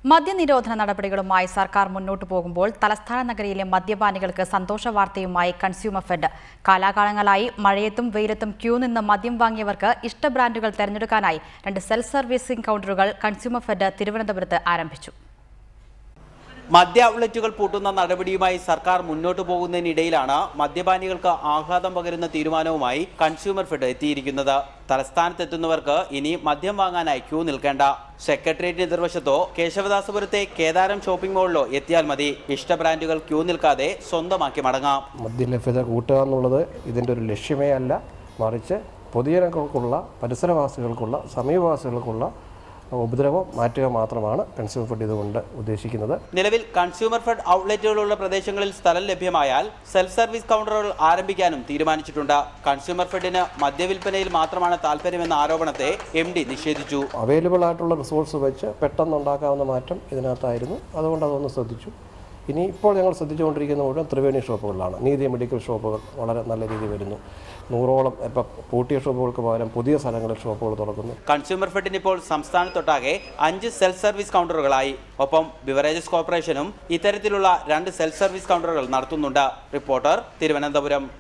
മദ്യനിരോധന നടപടികളുമായി സർക്കാർ മുന്നോട്ടു പോകുമ്പോൾ തലസ്ഥാന നഗരിയിലെ മദ്യപാനികൾക്ക് സന്തോഷ വാർത്തയുമായി കൺസ്യൂമർ ഫെഡ്. കാലാകാലങ്ങളായി മഴയത്തും വെയിലത്തും ക്യൂ നിന്ന് മദ്യം വാങ്ങിയവർക്ക് ഇഷ്ട ബ്രാൻഡുകൾ തെരഞ്ഞെടുക്കാനായി 2 സെൽഫ് സർവീസിംഗ് കൗണ്ടറുകൾ കൺസ്യൂമർ ഫെഡ് തിരുവനന്തപുരത്ത് ആരംഭിച്ചു. മദ്യ ഔട്ട്ലെറ്റുകൾ പൂട്ടുന്ന നടപടിയുമായി സർക്കാർ മുന്നോട്ടു പോകുന്നതിനിടയിലാണ് മദ്യപാനികൾക്ക് ആഹ്ലാദം പകരുന്ന തീരുമാനവുമായി കൺസ്യൂമർ ഫെഡ് എത്തിയിരിക്കുന്നത്. തലസ്ഥാനത്തെത്തുന്നവർക്ക് ഇനി മദ്യം വാങ്ങാനായി ക്യൂ നിൽക്കേണ്ട. സെക്രട്ടേറിയറ്റിന് എതിർവശത്തോ കേശവദാസപുരത്തെ കേദാരം ഷോപ്പിംഗ് മാളിലോ എത്തിയാൽ മതി. ഇഷ്ട ബ്രാൻഡുകൾ ക്യൂ നിൽക്കാതെ സ്വന്തമാക്കി മടങ്ങാം. മദ്യലഭ്യത കൂട്ടുക എന്നുള്ളത് ഇതിൻ്റെ ഒരു ലക്ഷ്യമേ അല്ല, മറിച്ച് പൊതുജനങ്ങൾക്കുള്ള, പരിസരവാസികൾക്കുള്ള, സമീപവാസികൾക്കുള്ള ഉപദ്രവം മാറ്റുക മാത്രമാണ് കൺസ്യൂമർ ഫെഡ് ഇതുകൊണ്ട് ഉദ്ദേശിക്കുന്നത്. നിലവിൽ കൺസ്യൂമർ ഫെഡ് ഔട്ട്ലെറ്റുകളുള്ള പ്രദേശങ്ങളിൽ സ്ഥലം ലഭ്യമായാൽ സെൽഫ് സർവീസ് കൗണ്ടറുകൾ ആരംഭിക്കാനും തീരുമാനിച്ചിട്ടുണ്ട്. കൺസ്യൂമർ ഫെഡിന് മദ്യവിൽപ്പനയിൽ മാത്രമാണ് താല്പര്യമെന്ന ആരോപണത്തെ MD നിഷേധിച്ചു. അവൈലബിൾ ആയിട്ടുള്ള റിസോഴ്സ് വെച്ച് പെട്ടെന്നുണ്ടാക്കാവുന്ന മാറ്റം ഇതിനകത്തായിരുന്നു. അതുകൊണ്ട് അതൊന്ന് ശ്രദ്ധിച്ചു. ഇനി ഇപ്പോൾ ഞങ്ങൾ ശ്രദ്ധിച്ചുകൊണ്ടിരിക്കുന്ന മുഴുവൻ ത്രിവേണി ഷോപ്പുകളിലാണ്. നീതി മെഡിക്കൽ ഷോപ്പുകൾ വളരെ നല്ല രീതിയിൽ വരുന്നു. 100ഓളം ഇപ്പം പൂട്ടിയ ഷോപ്പുകൾക്ക് പകരം പുതിയ സ്ഥലങ്ങളിൽ ഷോപ്പുകൾ തുറക്കുന്നു. കൺസ്യൂമർ ഫെഡിന് ഇപ്പോൾ സംസ്ഥാനത്തൊട്ടാകെ 5 സെൽഫ് സർവീസ് കൗണ്ടറുകളായി. ഒപ്പം ബിവറേജസ് കോർപ്പറേഷനും ഇത്തരത്തിലുള്ള 2 സെൽഫ് സർവീസ് കൗണ്ടറുകൾ നടത്തുന്നുണ്ട്. റിപ്പോർട്ടർ, തിരുവനന്തപുരം.